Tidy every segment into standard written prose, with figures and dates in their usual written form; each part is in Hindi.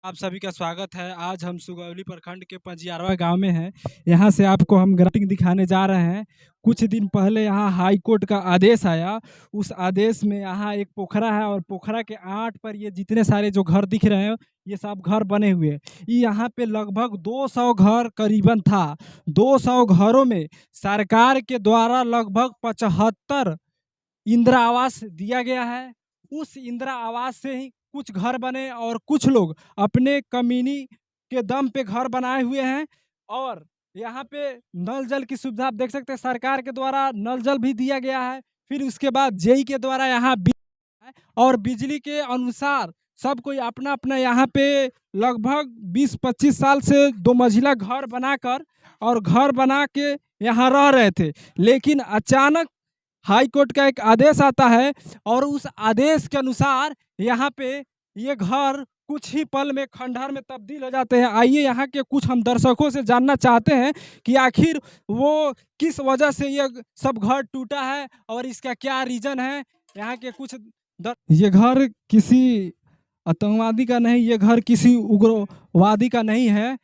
आप सभी का स्वागत है। आज हम सुगौली प्रखंड के पंजियारवा गांव में हैं। यहाँ से आपको हम ग्राफिंग दिखाने जा रहे हैं। कुछ दिन पहले यहाँ हाई कोर्ट का आदेश आया। उस आदेश में यहाँ एक पोखरा है और पोखरा के आट पर ये जितने सारे जो घर दिख रहे हैं ये सब घर बने हुए हैं। ये यहाँ पे लगभग 200 घर करीबन था। 200 घरों में सरकार के द्वारा लगभग 75 इंदिरा आवास दिया गया है। उस इंदिरा आवास से ही कुछ घर बने और कुछ लोग अपने कमीनी के दम पे घर बनाए हुए हैं। और यहाँ पे नल जल की सुविधा आप देख सकते हैं, सरकार के द्वारा नल जल भी दिया गया है। फिर उसके बाद जेई के द्वारा यहाँ है और बिजली के अनुसार सब कोई अपना अपना यहाँ पे लगभग 20-25 साल से 2 मंजिला घर बनाकर और घर बना के यहाँ रह रहे थे। लेकिन अचानक हाई कोर्ट का एक आदेश आता है और उस आदेश के अनुसार यहाँ पे ये घर कुछ ही पल में खंडहर में तब्दील हो जाते हैं। आइए यहाँ के कुछ हम दर्शकों से जानना चाहते हैं कि आखिर वो किस वजह से ये सब घर टूटा है और इसका क्या रीजन है। यहाँ के कुछ ये घर किसी आतंकवादी का नहीं, ये घर किसी उग्रवादी का नहीं है।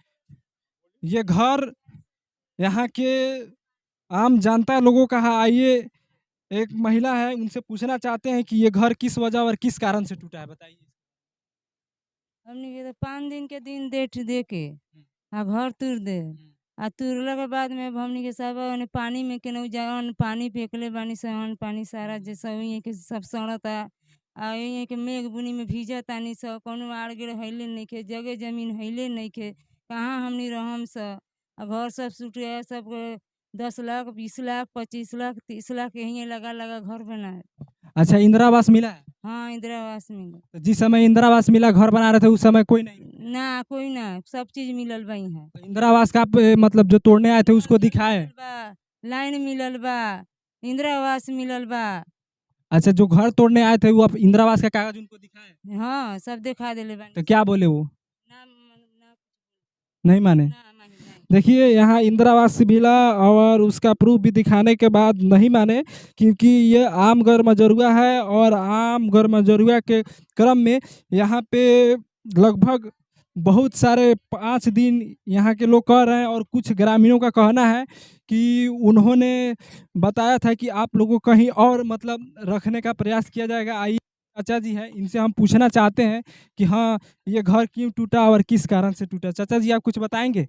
ये घर यहाँ के आम जनता लोगों का है। आइए एक महिला है, उनसे पूछना चाहते हैं कि ये घर किस वजह और किस कारण से टूटा है, बताइए। हमनी के तो 5 दिन के दिन डेट दे के आ घर तुर दे आ तुरला के बाद में अब हमनी के सब ओने पानी में केनहू जवन पानी फेंकले बानी सन पानी सारा जे सब इहे के सब सड़ता आ इहे के मेघ बुनी में भीजतानी सब कौनो आड़ गिड़ हइले नइखे, जगह जमीन हइले नइखे, कहाँ हमनी रहम स आ घर सब सुटे सब 10 लाख 20 लाख 25 लाख 30 लाख यही लगा लगा घर बनाए। अच्छा, इंदिरा आवास मिला है? हाँ, इंदिरा आवास मिला। तो जिस समय इंदिरा आवास मिला, घर बना रहे थे, उस समय कोई नहीं? ना कोई ना, सब चीज मिलल बा इहाँ। तो इंदिरा आवास का आप मतलब जो तोड़ने आए थे उसको दिखाए? लाइन मिलल बा, इंदिरा आवास मिलल बा। अच्छा, जो घर तोड़ने आए थे वो आप इंदिरा आवास का कागज उनको दिखाए? हाँ, सब दिखा देले बानी। तो क्या बोले वो? ना ना नहीं माने? ना मानी नहीं। देखिए, यहाँ इंदिरा आवास मिला और उसका प्रूफ भी दिखाने के बाद नहीं माने, क्योंकि ये आम गैर मजरूआ है और आम गैर मजरूआ के क्रम में यहाँ पे लगभग बहुत सारे 5 दिन यहाँ के लोग कह रहे हैं। और कुछ ग्रामीणों का कहना है कि उन्होंने बताया था कि आप लोगों को कहीं और मतलब रखने का प्रयास किया जाएगा। आइए चाचा जी हैं, इनसे हम पूछना चाहते हैं कि हाँ, ये घर क्यों टूटा और किस कारण से टूटा। चाचा जी, आप कुछ बताएंगे?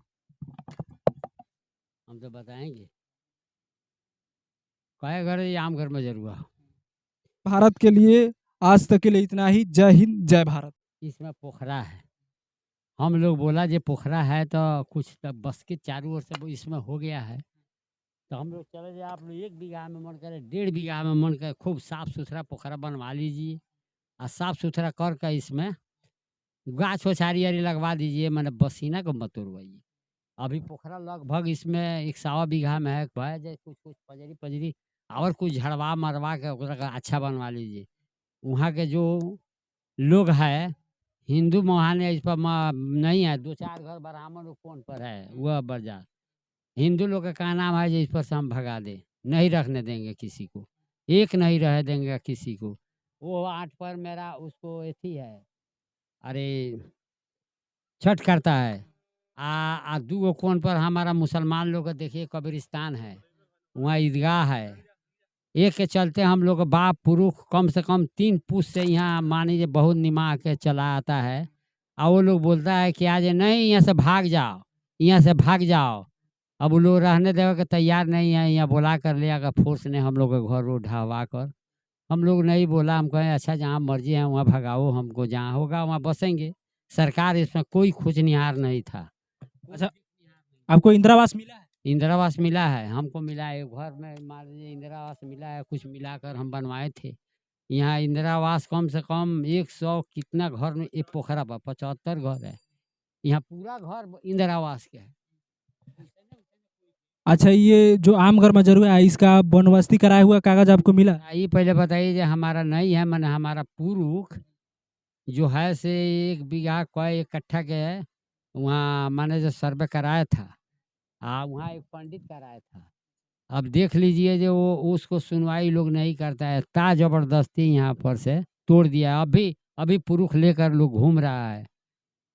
हम तो बताएंगे। काय घर ये आम घर में जरूर भारत के लिए आज तक के लिए इतना ही। जय हिंद, जय भारत। इसमें पोखरा है। हम लोग बोला जे पोखरा है तो कुछ तब बस के चारों ओर से वो इसमें हो गया है। तो हम लोग चले जाए, आप लोग 1 बीघा में मन करे 1.5 बीघा में मन करे खूब साफ सुथरा पोखरा बनवा लीजिए और साफ सुथरा कर इसमें गाछ ओछारी आरी लगवा दीजिए, मैंने बसीना को मत तोड़वाइए। अभी पोखरा लगभग इसमें 1 बीघा में है, भाई जाए कुछ कुछ पजरी पजरी और कुछ झड़वा मरवा के ओकरा का अच्छा बनवा लीजिए। वहाँ के जो लोग है हिंदू महाने इस पर नहीं है, 2-4 घर ब्राह्मण कौन पर है वह बरजा हिंदू लोग का क्या नाम है जो इस पर से हम भगा दे, नहीं रखने देंगे किसी को, एक नहीं रह देंगे किसी को। वो 8 पर मेरा उसको एथी है, अरे छठ करता है आ 2 कोण पर हमारा मुसलमान लोग का देखिए कब्रिस्तान है, वहाँ ईदगाह है। एक के चलते हम लोग बाप पुरुष कम से कम 3 पुष से यहाँ मानिए बहुत निमा के चला आता है। और वो लोग बोलता है कि आज नहीं यहाँ से भाग जाओ, यहाँ से भाग जाओ। अब वो लोग रहने देवे के तैयार नहीं है, यहाँ बुला कर ले अगर फोर्स ने हम लोग के घर रो ढहवा कर। हम लोग नहीं बोला, हम कहें अच्छा जहाँ मर्जी है वहाँ भगाओ, हमको जहाँ होगा वहाँ बसेंगे। सरकार इसमें कोई खोजनिहार नहीं था। अच्छा, आपको इंदिरा आवास मिला है? इंदिरा आवास मिला है, हमको मिला है। घर में मान लीजिए इंदिरा आवास मिला है, कुछ मिलाकर हम बनवाए थे। यहाँ इंदिरा आवास कम से कम 100 कितना घर में एक पोखरा पर 75 घर है। यहाँ पूरा घर इंदिरा आवास के है। अच्छा, ये जो आम घर मजरूआ है इसका बनबस्ती कराया हुआ कागज आपको मिला? ये पहले बताइए जो हमारा नहीं है, मैंने हमारा पुरुष जो है से 1 बीघा कई इकट्ठा के है, वहाँ मैंने जो सर्वे कराया था वहाँ एक पंडित कराया था। अब देख लीजिए जो वो उसको सुनवाई लोग नहीं करता है, ता जबरदस्ती यहाँ पर से तोड़ दिया है। अभी अभी पुरुष लेकर लोग घूम रहा है।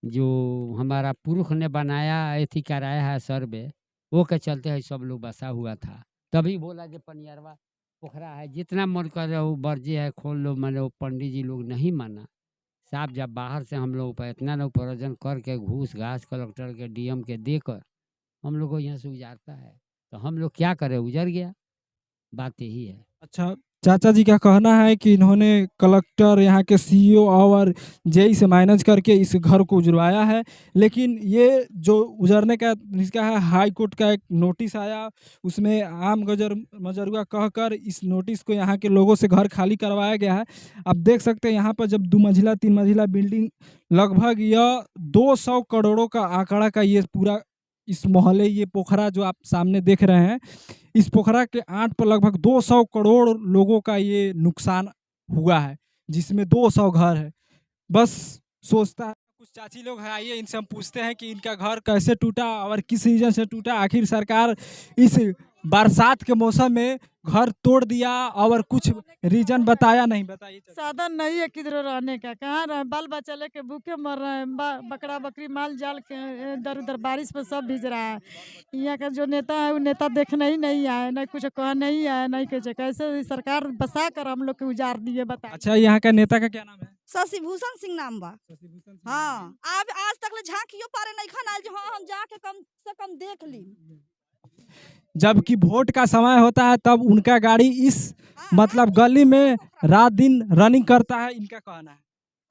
जो हमारा पुरुष ने बनाया एथी कराया है सर्वे, वो के चलते है सब लोग बसा हुआ था। तभी बोला कि पनियरवा पोखरा है, जितना मन कर रहा वो बर्जी है खोल लो, मैंने वो पंडित जी लोग नहीं माना। साहब जब बाहर से हम लोग पर इतना लोग प्रयोजन करके घूस घास कलेक्टर के डीएम के देकर हम लोग को यहाँ से उजारता है, तो हम लोग क्या करें, उजर गया। बात यही है। अच्छा, चाचा जी का कहना है कि इन्होंने कलेक्टर, यहाँ के सीईओ और जेई से मैनेज करके इस घर को उजरवाया है, लेकिन ये जो उजरने का इसका है, हाई कोर्ट का एक नोटिस आया, उसमें आम गजर मजरुआ कहकर इस नोटिस को यहाँ के लोगों से घर खाली करवाया गया है। आप देख सकते हैं यहाँ पर जब 2 मंजिला 3 मंजिला बिल्डिंग, लगभग यह 200 करोड़ों का आंकड़ा का ये पूरा इस मोहल्ले, ये पोखरा जो आप सामने देख रहे हैं, इस पोखरा के आंट पर लगभग 200 करोड़ लोगों का ये नुकसान हुआ है, जिसमें 200 घर है। बस सोचता है, कुछ चाची लोग हैं, आइए इनसे हम पूछते हैं कि इनका घर कैसे टूटा और किस रीजन से टूटा। आखिर सरकार इस बरसात के मौसम में घर तोड़ दिया और कुछ रीजन बताया नहीं। बताइए चाची। साधन नहीं है किधर रहने का, कहाँ रहे, बाल बच्चा लेके भूखे मर रहे हैं, बकरा बकरी माल जाल के इधर उधर बारिश में सब भीज रहा है। यहाँ का जो नेता है वो नेता देखने ही नहीं आए, नहीं कुछ कहा नहीं आए, नहीं कुछ। कैसे सरकार बसा कर हम लोग के उजाड़ दिए, बता। अच्छा, यहाँ का नेता का क्या नाम है? शशिभूषण सिंह नाम बा। हाँ, अब आज तक ले झांकियो पारे नहीं खाना जो हाँ हम जाके कम से कम देख ली। जबकि वोट का समय होता है तब उनका गाड़ी इस मतलब गली में रात दिन रनिंग करता है, इनका कहना है।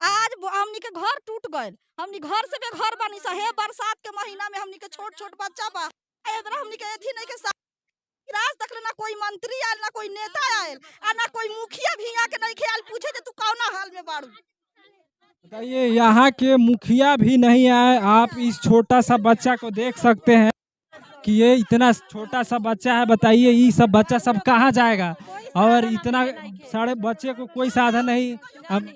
आज हमनी के घर टूट गए, हमनी घर से बेघर बानी सा है। बरसात के महीना में हमनी के छोट छोट बच्चा बा, एबरा हमनी के एथी नहीं के आज तक ना कोई मंत्री आयल, ना कोई नेता आयल, आ ना कोई मुखिया भी यहाँ के नहीं ख्याल पूछे जे तू कौना हाल में बाड़ू। बताइए, यहाँ के मुखिया भी नहीं आए। आप इस छोटा सा बच्चा को देख सकते हैं कि ये इतना छोटा सा बच्चा है। बताइए, ये सब बच्चा सब कहाँ जाएगा, और इतना सारे बच्चे को कोई साधन नहीं। अब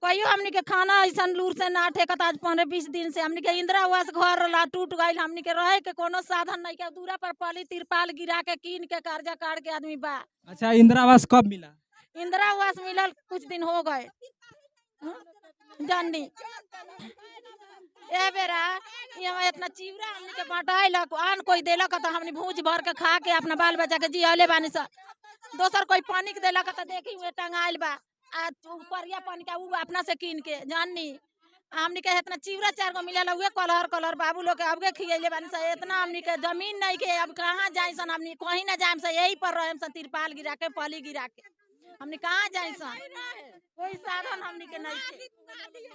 कहियो हमनी के खाना ऐसा लूर से ना ठेकत। आज 15-20 दिन से हमनी के इंदिरा आवास घर ला टूट गई, हमनी के रहे के कोनो साधन नहीं के। दूरा पर पली तिरपाल गिरा के कीन के कर्जा काट के आदमी बा। अच्छा, इंदिरा आवास कब मिला? इंदिरा आवास मिलल कुछ दिन हो गए जाननी। ए बेरा यहाँ इतना चिवरा हमनी के बांटाइलक, आन कोई देलक तो हमनी भूज भर के खा के अपना बाल बच्चा के जियले बानी सा। दोसर कोई पानी के देलक तो देखी हुए टंगाइल बा, आ उपरिया पानी का उ अपना से कीन के जाननी। हमनी के इतना चिवरा 4 गो मिलेला, उहे कलर बाबू लोग के अबके खियले बानी सा। इतना हमनी के जमीन नहीं के, अब कहाँ जाई सन, हमनी कहीं ना जाए सा, यही पर रहे सन, तिरपाल गिरा के पली गिरा के हमनी कहाँ जाए सन, कोई साधन हमनी के नहीं के।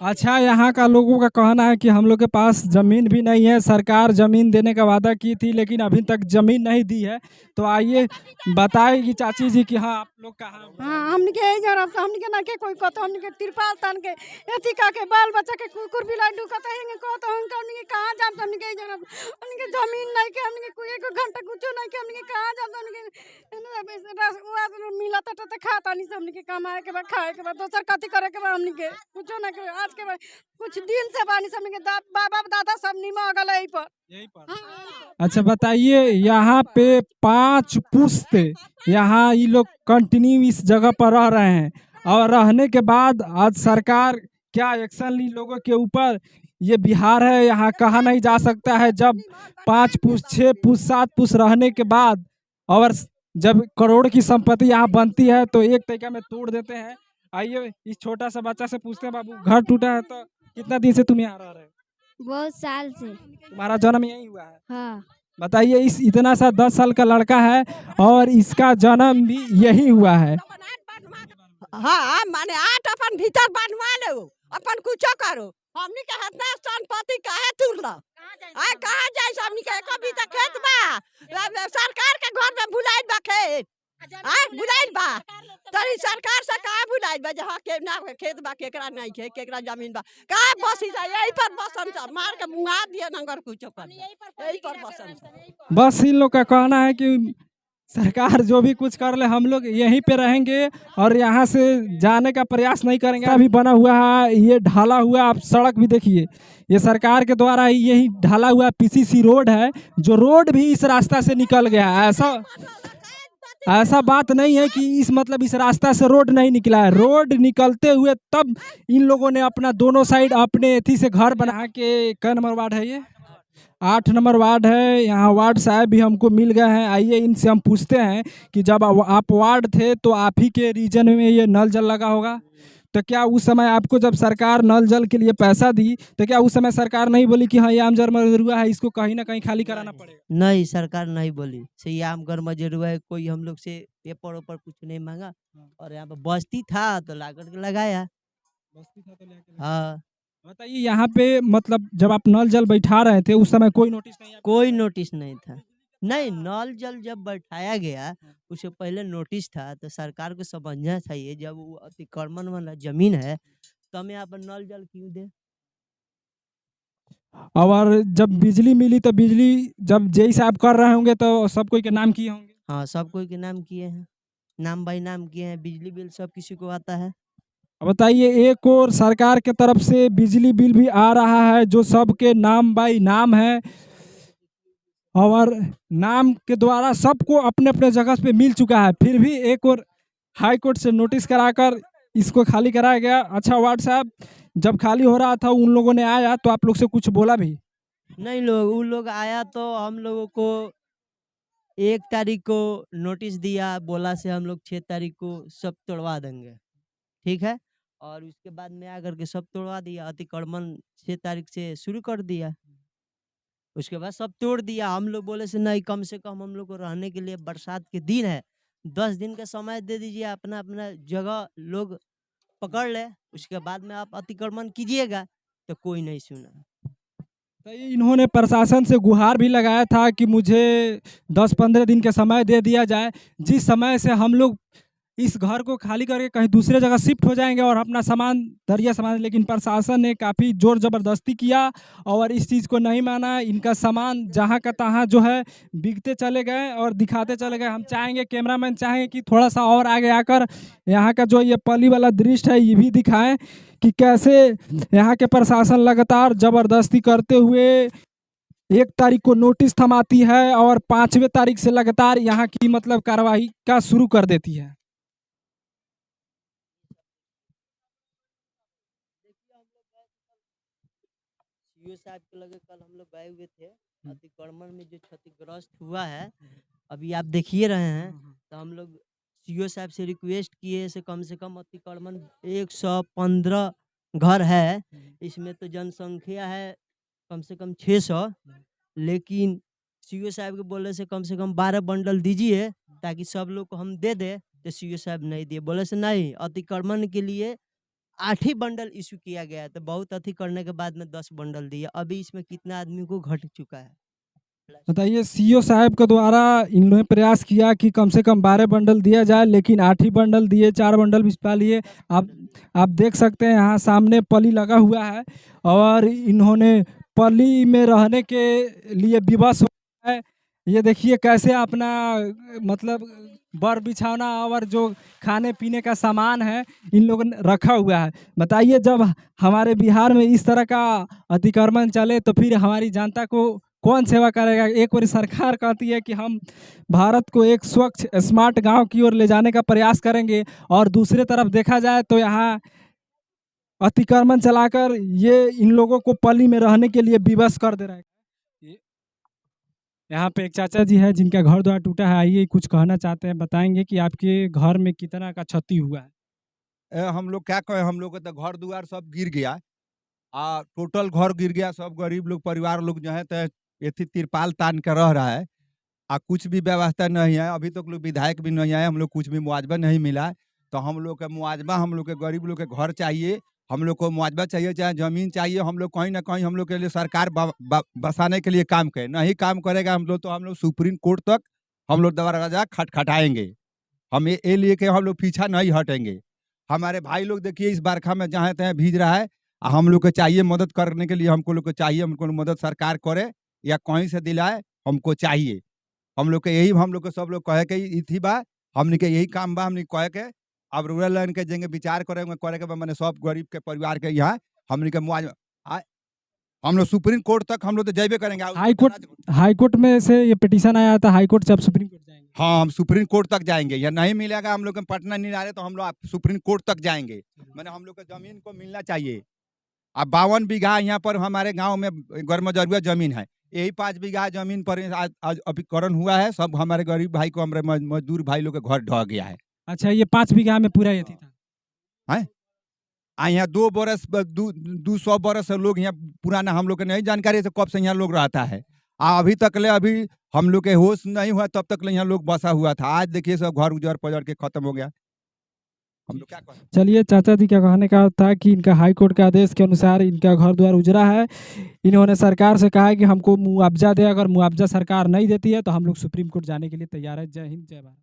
अच्छा, यहाँ का लोगों का कहना है कि हम लोग के पास जमीन भी नहीं है। सरकार जमीन देने का वादा की थी लेकिन अभी तक जमीन नहीं दी है। तो आइए बताएगी चाची जी कि हाँ आप लोग कहाँ। हाँ, हमने के यही जरा हमने के ना के कोई कहता, हमने के तिरपाल तान के एथी का के बाल बच्चा के कुकुर बिलाई ढुकता है कहता, हमने के कहाँ जाम, हमने के जरा हमने के जमीन नहीं के, हमने के कोई 1 घंटा कुछ नहीं के, हमने के कहाँ जाम, हमने के मिला तो खाता नहीं, हमने के कमाए के बाद खाए के बाद दोसर कथी करे के बाद हमने के कुछ ना के। आज के बाद कुछ दिन से बानी हमने के बाबा दादा सब निमा गल यही पर। अच्छा, बताइए, यहाँ पे 5 पुश्ते यहाँ ये लोग कंटिन्यू इस जगह पर रह रहे हैं, और रहने के बाद आज सरकार क्या एक्शन ली लोगों के ऊपर, ये बिहार है, यहाँ कहा नहीं जा सकता है। जब 5 पुश्त 6 पुश्त 7 पुश्त रहने के बाद और जब करोड़ की संपत्ति यहाँ बनती है तो एक तरीका में तोड़ देते हैं। आइए इस छोटा सा बच्चा से पूछते हैं, बाबू घर टूटा है तो कितना दिन से तुम यहाँ रह रहे हो? बहुत साल से। तुम्हारा जन्म यहीं हुआ है? हाँ। बताइए, इस इतना सा 10 साल का लड़का है और इसका जन्म भी यही हुआ है। हाँ, माने 8 अपन भीतर बनवा लो, अपन कुछ करो। हमनी के हतना संपत्ति काहे तुरला? कहाँ जाए हमनी के कभी तक खेत बा सरकार के घर में बुलाइल बा, खेत बुलाइल बा, तरी सरकार से कहाँ बुलाइल बा जहाँ के ना खेत बा, केकरा नहीं खे, केकरा जमीन बा, कहाँ बसी जाए, यही पर बसन सा मार के मुंगा दिए नगर कुछ कर, यही पर बसन सा। बस इन लोग का कहना है कि सरकार जो भी कुछ कर ले हम लोग यहीं पे रहेंगे और यहाँ से जाने का प्रयास नहीं करेंगे। अभी बना हुआ है ये ढाला हुआ, आप सड़क भी देखिए, ये सरकार के द्वारा यही ढाला हुआ पीसीसी रोड है, जो रोड भी इस रास्ता से निकल गया है। ऐसा ऐसा बात नहीं है कि इस रास्ता से रोड नहीं निकला है, रोड निकलते हुए तब इन लोगों ने अपना दोनों साइड अपने एथी से घर बना के। कै नंबर वार्ड है ये? 8 नंबर वार्ड है। यहाँ वार्ड साहब भी हमको मिल गए हैं। आइए इनसे हम पूछते हैं कि जब आप वार्ड थे तो आप ही के रीजन में ये नल जल लगा होगा, तो क्या उस समय आपको जब सरकार नल जल के लिए पैसा दी तो क्या उस समय सरकार नहीं बोली कि हाँ ये आम जरमरुआ है, इसको कहीं ना कहीं खाली कराना पड़ेगा? नहीं, सरकार नहीं बोली से ये आम घर मजरूआ है, कोई हम लोग से पेपर वेपर कुछ नहीं मांगा। और यहाँ पे बस्ती था तो ला करके लगाया। हाँ, बताइए यहाँ पे मतलब जब आप नल जल बैठा रहे थे उस समय कोई नोटिस नहीं आपको? कोई नोटिस नहीं था। नहीं, नल जल जब बैठाया गया उससे पहले नोटिस था, तो सरकार को समझना चाहिए जब वो अतिक्रमण वाला जमीन है तो हम यहाँ पर नल जल क्यों दे। और जब बिजली मिली तो बिजली जब जेई साहब कर रहे होंगे तो सब कोई के नाम किए होंगे? हाँ, सब कोई के नाम किए हैं, नाम बाई नाम किए हैं। बिजली बिल सब किसी को आता है। अब बताइए, एक और सरकार के तरफ से बिजली बिल भी आ रहा है जो सबके नाम बाई नाम है और नाम के द्वारा सबको अपने अपने जगह पे मिल चुका है, फिर भी एक और हाई कोर्ट से नोटिस कराकर इसको खाली कराया गया। अच्छा वार्ड साहब, जब खाली हो रहा था उन लोगों ने आया तो आप लोग से कुछ बोला भी? नहीं, उन लोग आया तो हम लोगों को 1 तारीख को नोटिस दिया, बोला से हम लोग 6 तारीख को सब तोड़वा देंगे, ठीक है। और उसके बाद में आकर के सब तोड़वा दिया। अतिक्रमण 6 तारीख से शुरू कर दिया, उसके बाद सब तोड़ दिया। हम लोग बोले से नहीं, कम से कम हम लोग को रहने के लिए बरसात के दिन है, 10 दिन का समय दे दीजिए, अपना अपना जगह लोग पकड़ ले, उसके बाद में आप अतिक्रमण कीजिएगा। तो कोई नहीं सुना। तो इन्होंने प्रशासन से गुहार भी लगाया था कि मुझे 10-15 दिन का समय दे दिया जाए, जिस समय से हम लोग इस घर को खाली करके कहीं दूसरे जगह शिफ्ट हो जाएंगे और अपना सामान दरिया सामान। लेकिन प्रशासन ने काफ़ी जोर ज़बरदस्ती किया और इस चीज़ को नहीं माना। इनका सामान जहाँ का तहाँ जो है बिकते चले गए और दिखाते चले गए। हम चाहेंगे, कैमरामैन चाहेंगे कि थोड़ा सा और आगे आकर यहाँ का जो ये पली वाला दृश्य है ये भी दिखाएं कि कैसे यहाँ के प्रशासन लगातार ज़बरदस्ती करते हुए 1 तारीख को नोटिस थमाती है और 5वें तारीख से लगातार यहाँ की मतलब कार्रवाई का शुरू कर देती है। सीओ साहब के लगे कल हम लोग गए हुए थे। अतिक्रमण में जो क्षतिग्रस्त हुआ है अभी आप देखिए रहे हैं, तो हम लोग सीओ साहब से रिक्वेस्ट किए से कम अतिक्रमण 115 घर है, इसमें तो जनसंख्या है कम से कम 600, लेकिन सीओ साहब के बोले से कम 12 बंडल दीजिए ताकि सब लोग को हम दे दे। तो सीओ साहब नहीं दिए, बोले से नहीं, अतिक्रमण के लिए 8 ही बंडल इशू किया गया। तो बहुत अति करने के बाद में 10 बंडल दिया। अभी इसमें कितना आदमी को घट चुका है? बताइए, सीओ साहब के द्वारा इन्होंने प्रयास किया कि कम से कम 12 बंडल दिया जाए, लेकिन 8 ही बंडल दिए, 4 बंडल भिजवा लिए। आप देख सकते हैं यहाँ सामने पली लगा हुआ है और इन्होंने पली में रहने के लिए विवश हुआ है। ये देखिए कैसे अपना मतलब बर बिछौना और जो खाने पीने का सामान है इन लोगों ने रखा हुआ है। बताइए, जब हमारे बिहार में इस तरह का अतिक्रमण चले तो फिर हमारी जनता को कौन सेवा करेगा? एक बार सरकार कहती है कि हम भारत को एक स्वच्छ स्मार्ट गांव की ओर ले जाने का प्रयास करेंगे और दूसरे तरफ देखा जाए तो यहाँ अतिक्रमण चलाकर ये इन लोगों को पली में रहने के लिए विवश कर दे रहा है। यहाँ पे एक चाचा जी है जिनका घर द्वार टूटा है। आइए कुछ कहना चाहते हैं, बताएंगे कि आपके घर में कितना का क्षति हुआ है। हम लोग क्या कहें, हम लोग का तो घर दुआर सब गिर गया, टोटल घर गिर गया। सब गरीब लोग परिवार लोग जो है तो ये तिरपाल तान के रह रहा है, कुछ भी व्यवस्था नहीं है। अभी तक लोग विधायक भी नहीं आए, हम लोग कुछ भी मुआवजा नहीं मिला। तो हम लोग का मुआवजा, हम लोग के गरीब लोग के घर चाहिए, हम लोग को मुआवजा चाहिए, चाहे ज़मीन चाहिए। हम लोग कहीं ना कहीं हम लोग के लिए सरकार बसाने के लिए काम करे। नहीं काम करेगा हम लोग सुप्रीम कोर्ट तक हम लोग दरवाजा खटखटाएंगे। हम ये लिए कि हम लोग पीछा नहीं हटेंगे। हमारे भाई लोग देखिए इस बरखा में जहाँ तहाँ भीज रहा है, हम लोग को चाहिए मदद करने के लिए। हमको लोग को चाहिए, हमको मदद सरकार करे या कहीं से दिलाए, हमको चाहिए। हम लोग के यही, हम लोग को सब लोग कहे के थी बा, हमने के यही काम बा, हमने कहे के अब रूरल लाइन के जेंगे विचार करेंगे करे के मैंने सब गरीब के परिवार के यहाँ हमने के मुआवजा हम लोग सुप्रीम कोर्ट तक हम लोग तो जाइबे करेंगे। हाई कोर्ट में से ये पिटीशन आया था, हाई कोर्ट से अब सुप्रीम कोर्ट जाएंगे। हाँ, हम सुप्रीम कोर्ट तक जाएंगे, या नहीं मिलेगा हम लोग को पटना नहीं आ रहे तो हम लोग सुप्रीम कोर्ट तक जाएंगे। मैंने हम लोग को जमीन को मिलना चाहिए। अब 52 बीघा यहाँ पर हमारे गांव में गैरमजरूआ जमीन है, यही 5 बीघा जमीन पर आज अभिकरण हुआ है। सब हमारे गरीब भाई को, हमारे मजदूर भाई लोग के घर ढह गया है। अच्छा, ये 5 बीघा में पूरा यही था। यहाँ 200 बरस से लोग यहाँ पुराना, हम लोग के नहीं जानकारी से कब से यहाँ लोग रहता है। अभी तक ले अभी हम लोग के होश नहीं हुआ, तब तक ले यहाँ लोग बसा हुआ था। आज देखिए सब घर उजड़ पजड़ के खत्म हो गया। हम लोग क्या करें? चलिए, चाचा जी का कहने का था कि इनका हाई कोर्ट के आदेश के अनुसार इनका घर द्वार उजड़ा है। इन्होंने सरकार से कहा है कि हमको मुआवजा दे, अगर मुआवजा सरकार नहीं देती है तो हम लोग सुप्रीम कोर्ट जाने के लिए तैयार है। जय हिंद, जय भारत।